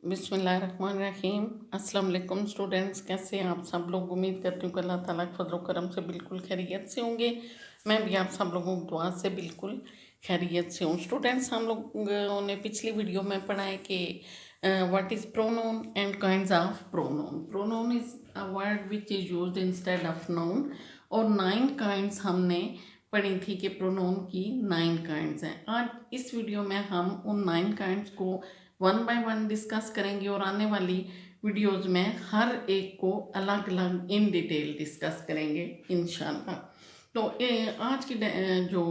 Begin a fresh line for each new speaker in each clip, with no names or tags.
बिस्मिल्लाहिर्रहमानिर्रहीम। अस्सलाम वालेकुम स्टूडेंट्स, कैसे हैं आप सब लोग। उम्मीद करती हूँ कि अल्लाह ताला के फजल करम से बिल्कुल खैरियत से होंगे। मैं भी आप सब लोगों की दुआ से बिल्कुल खैरियत से हूँ। स्टूडेंट्स, हम लोगों ने पिछली वीडियो में पढ़ा है कि what is pronoun and kinds of pronoun. Pronoun is a word which is used instead of noun, और 9 काइंड्स हमने पढ़ी थी कि प्रोनाउन की 9 काइंड्स हैं। आज इस वीडियो में हम उन 9 काइंड्स को 1 बाय 1 डिस्कस करेंगे और आने वाली वीडियोज़ में हर एक को अलग अलग इन डिटेल डिस्कस करेंगे इंशाल्लाह। तो आज की जो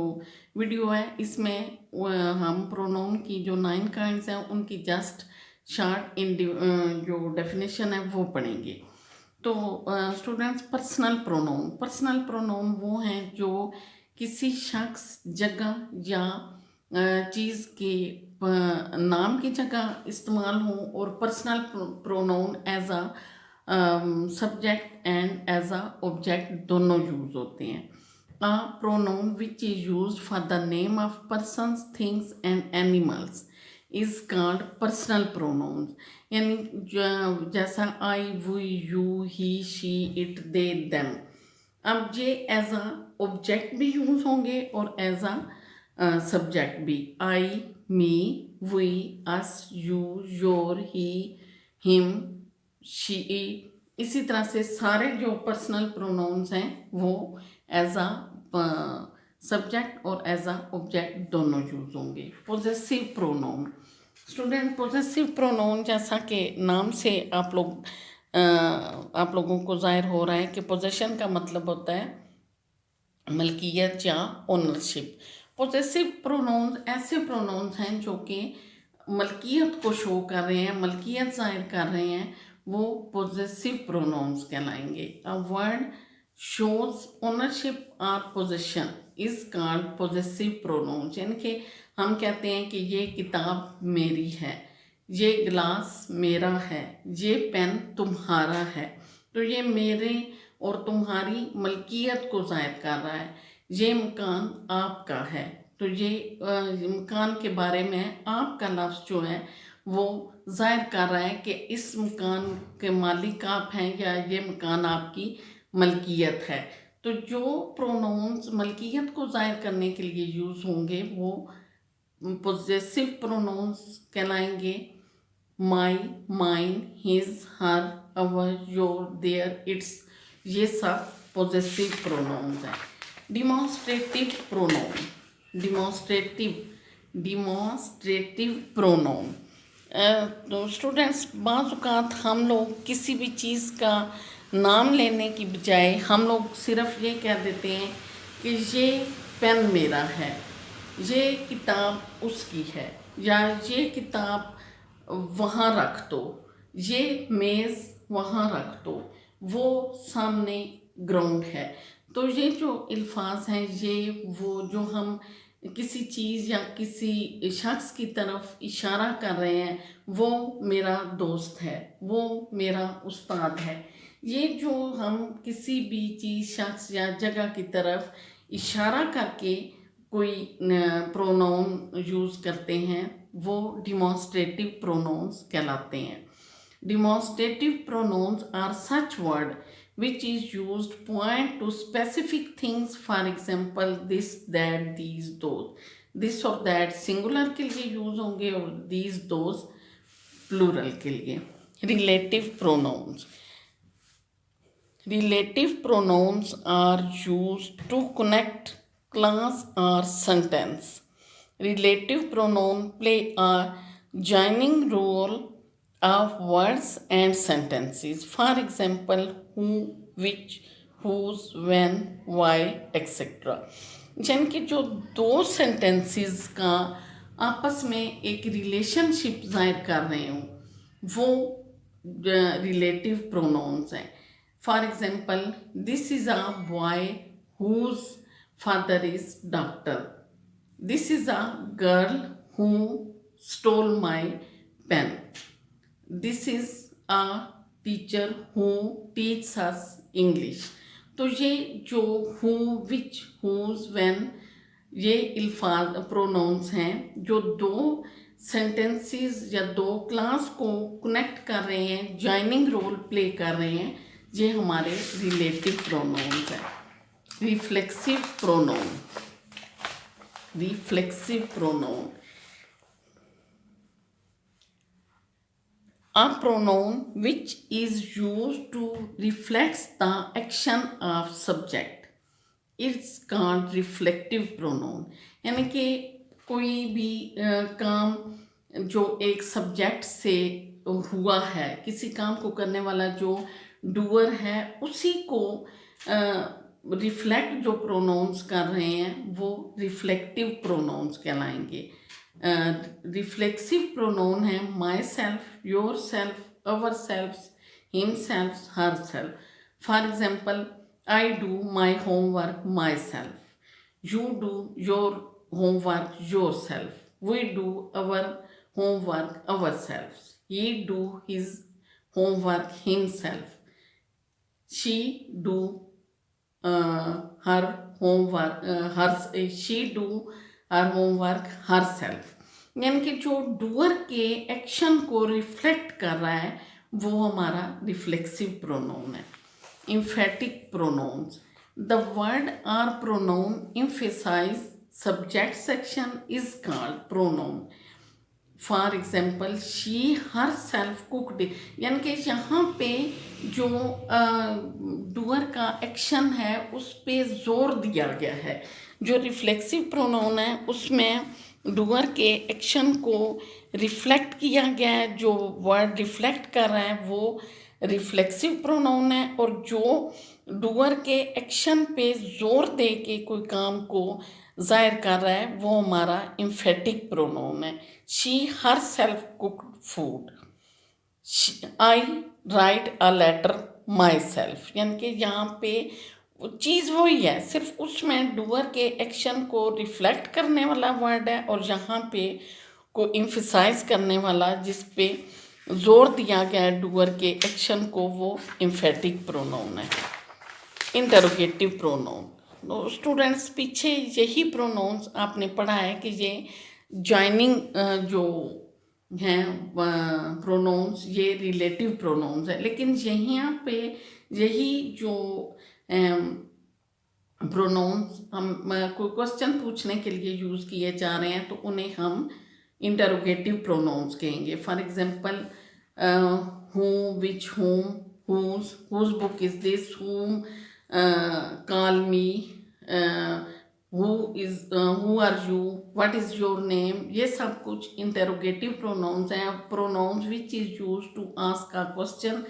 वीडियो है इसमें हम प्रोनाउन की जो 9 काइंड्स हैं उनकी जस्ट शार्ट जो डेफिनेशन है वो पढ़ेंगे। तो स्टूडेंट्स, पर्सनल प्रोनाउन वो हैं जो किसी शख्स, जगह या चीज़ के नाम की जगह इस्तेमाल हो, और personal pronoun as a subject and as a object दोनों यूज होते हैं। A pronoun which is used for the name of persons, things and animals is called personal pronouns। यानी जैसा I, we, you, he, she, it, they, them. अब ये as a object भी use होंगे और एज अ सब्जेक्ट भी। I, me, we, us, you, your, he, him, she. इसी तरह से सारे जो पर्सनल प्रोनाउंस हैं वो एज अ सब्जेक्ट और एज अ ऑब्जेक्ट दोनों यूज होंगे। Possessive pronoun. Student, possessive pronoun जैसा कि नाम से आप लोगों को जाहिर हो रहा है कि पोजेशन का मतलब होता है मलकियत या ओनरशिप। पोजेसिव प्रोनाउंस ऐसे प्रोनाउंस हैं जो कि मलकियत को शो कर रहे हैं, मलकियत जाहिर कर रहे हैं, वो पोजेसिव प्रोनाउंस कहलाएंगे। A word shows ownership or possession is called possessive pronouns। यानी कि हम कहते हैं कि ये किताब मेरी है, ये गिलास मेरा है, ये पेन तुम्हारा है। तो ये मेरे और तुम्हारी मलकियत को जाहिर कर रहा है। ये मकान आपका है, तो ये मकान के बारे में आपका लफ्ज़ जो है वो जाहिर कर रहा है कि इस मकान के मालिक आप हैं या ये मकान आपकी मलकियत है। तो जो प्रोनाउंस मलकियत को जाहिर करने के लिए यूज़ होंगे वो पोजेसिव प्रोनाउंस कहलाएंगे। My, mine, his, her, our, your, their, its, ये सब पोजेसिव प्रोनाउंस हैं। Demonstrative pronoun. Demonstrative pronoun. तो स्टूडेंट्स, बाज़ औक़ात हम लोग किसी भी चीज़ का नाम लेने की बजाय हम लोग सिर्फ ये कह देते हैं कि ये पेन मेरा है, ये किताब उसकी है, या ये किताब वहाँ रख दो, ये मेज़ वहाँ रख दो, वो सामने ग्राउंड है। तो ये जो अल्फाज हैं ये वो जो हम किसी चीज़ या किसी शख्स की तरफ इशारा कर रहे हैं, वो मेरा दोस्त है, वो मेरा उस्ताद है। ये जो हम किसी भी चीज़, शख्स या जगह की तरफ इशारा करके कोई प्रोनाउन यूज़ करते हैं वो डिमॉन्स्ट्रेटिव प्रोनाउंस कहलाते हैं। Demonstrative pronouns are such word which is used point to specific things, for example this, that, these, those। this और that singular के लिए यूज होंगे और these, those plural के लिए। Relative pronouns। Relative pronouns are used to connect clause or sentence। Relative pronoun play a joining role of words and sentences। For example, who, which, whose, when, why, etc। यानी कि जो दो sentences का आपस में एक रिलेशनशिप जाहिर कर रहे हों वो रिलेटिव प्रोनाउंस हैं। For example, this is a boy whose father is doctor. This is a girl who stole my pen. This is a teacher who teach us English. तो ये जो हु, विच, हुज, व्हेन, ये अल्फाज pronounce हैं जो दो sentences या दो क्लास को कनेक्ट कर रहे हैं, जॉइनिंग रोल प्ले कर रहे हैं, ये हमारे रिलेटिव प्रोनाउंस हैं। Reflexive pronoun, reflexive pronoun, a pronoun which is used to reflect the action of subject, it's called reflective pronoun। यानी कि कोई भी काम जो एक सब्जेक्ट से हुआ है, किसी काम को करने वाला जो डूअर है, उसी को रिफ्लेक्ट जो प्रोनाउंस कर रहे हैं वो रिफ्लेक्टिव प्रोनाउंस कहलाएंगे। रिफ्लेक्सिव प्रोनाउन है my self, your self, our self, him self, her self. For example, I do my homework my self, you do your homework yourself, we do our homework ourselves, he do his homework himself, she do her homework she do her homework herself। यानी कि जो doer के action को reflect कर रहा है वो हमारा रिफ्लेक्सिव प्रोनाउन है। emphatic pronouns, the word or pronoun emphasize subject section is called pronoun। For example, she her self cooked, यानी कि यहाँ पे जो डूअर का एक्शन है उस पे जोर दिया गया है। जो रिफ्लेक्सिव प्रोनाउन है उसमें डूअर के एक्शन को रिफ्लेक्ट किया गया है, जो वर्ड रिफ्लेक्ट कर रहा है वो रिफ्लेक्सिव प्रोनाउन है, और जो डूअर के एक्शन पे जोर दे के कोई काम को जाहिर कर रहा है वो हमारा एम्फेटिक प्रोनाउन है। She herself cooked food, I write a letter myself, यानी कि यहाँ पे चीज़ वही है, सिर्फ उसमें डूअर के एक्शन को रिफ्लेक्ट करने वाला वर्ड है और यहाँ पे को एम्फसाइज करने वाला, जिस पे जोर दिया गया है डूअर के एक्शन को, वो एम्फेटिक प्रोनाउन है। इंटरोगेटिव प्रोनाउन, तो स्टूडेंट्स पीछे यही प्रोनाउंस आपने पढ़ा है कि ये जॉइनिंग जो हैं प्रोनाउंस ये रिलेटिव प्रोनाउंस है, लेकिन यहाँ पे यही जो प्रोनाउंस हम कोई क्वेश्चन पूछने के लिए यूज़ किए जा रहे हैं तो उन्हें हम इंटरोगेटिव प्रोनाउंस कहेंगे। For example, who, which, whom, whose book is this, whom, call me, who are you, what is your name, ये सब कुछ इंटरोगेटिव प्रोनाउंस हैं। Pronouns which is use to ask a question,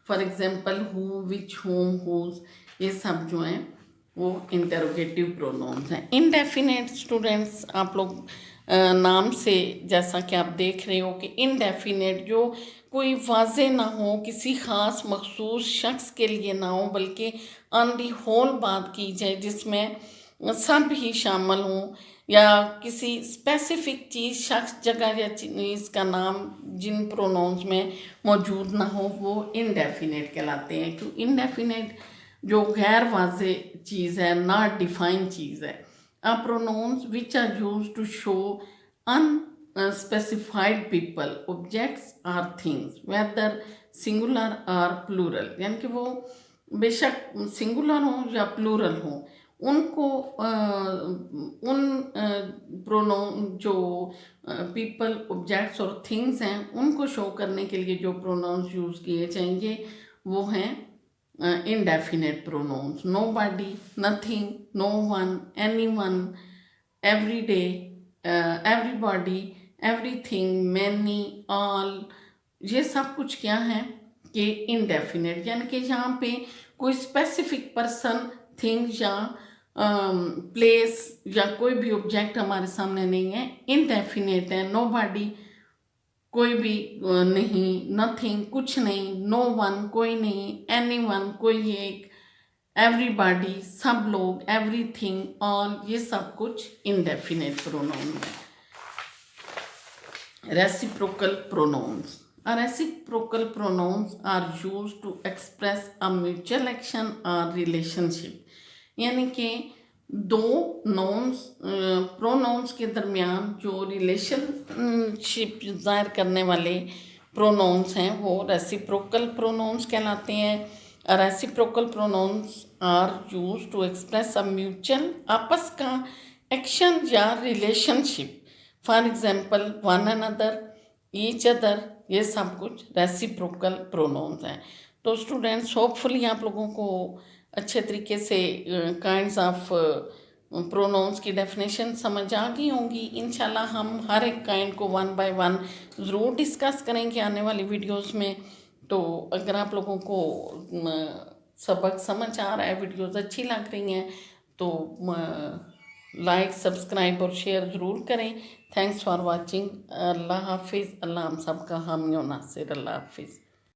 for example who, which, whom, whose, ये सब जो हैं वो interrogative pronouns हैं। इनडेफिनेट स्टूडेंट्स, आप लोग नाम से जैसा कि आप देख रहे हो कि इनडेफिनेट जो कोई वाज़े ना हो, किसी ख़ास मखसूस शख्स के लिए ना हो, बल्कि ऑन दी होल बात की जाए जिसमें सब ही शामिल हों, या किसी स्पेसिफिक चीज़, शख्स, जगह या चीज़ का नाम जिन प्रोनाउंस में मौजूद ना हो वो इनडेफिनेट कहलाते हैं। क्यों? इनडेफिनेट जो गैर वाज़े चीज़ है, नॉट डिफाइंड चीज़ है। Pronouns which are used to show unspecified people, objects or things, whether singular or plural, यानी कि वो बेशक सिंगुलर हो या प्लूरल हो, उनको उन प्रोनाउन जो पीपल, ऑब्जेक्ट्स और थिंग्स हैं उनको शो करने के लिए जो प्रोनाउंस यूज़ किए जाएंगे वो हैं indefinite pronouns। nobody, nothing, no one, anyone, every day, everybody, everything, many, all, ये सब कुछ क्या है कि indefinite, यानी कि यहाँ पे कोई स्पेसिफिक पर्सन, थिंग या प्लेस या कोई भी ऑब्जेक्ट हमारे सामने नहीं है, indefinite है। nobody कोई भी नहीं, नथिंग कुछ नहीं, नो वन कोई नहीं, एनी वन कोई एक, एवरीबॉडी सब लोग, एवरीथिंग ऑल, ये सब कुछ इनडेफिनेट प्रोनाउन है। Reciprocal pronouns, reciprocal pronouns are used to express a mutual action और रिलेशनशिप, यानी कि दो नाउन्स प्रोनाउंस के दरमियान जो रिलेशनशिप ज़ाहिर करने वाले प्रोनाउंस हैं वो रेसिप्रोकल प्रोनाउंस कहलाते हैं। Reciprocal pronouns are use to express a mutual आपस का एक्शन या relationship. For example one another, each other, ये सब कुछ रेसिप्रोकल प्रोनाउंस हैं। तो स्टूडेंट्स होपफुली आप लोगों को अच्छे तरीके से काइंड्स ऑफ प्रोनाउंस की डेफिनेशन समझ आ गई होंगी। इंशाल्लाह हम हर एक काइंड को वन बाय वन ज़रूर डिस्कस करेंगे आने वाली वीडियोस में। तो अगर आप लोगों को सबक समझ आ रहा है, वीडियोस अच्छी लग रही हैं, तो लाइक, सब्सक्राइब और शेयर ज़रूर करें। Thanks for watching. अल्लाह हाफिज़। अल्लाह हम सब का हामी और नासिर। अल्लाह हाफिज़।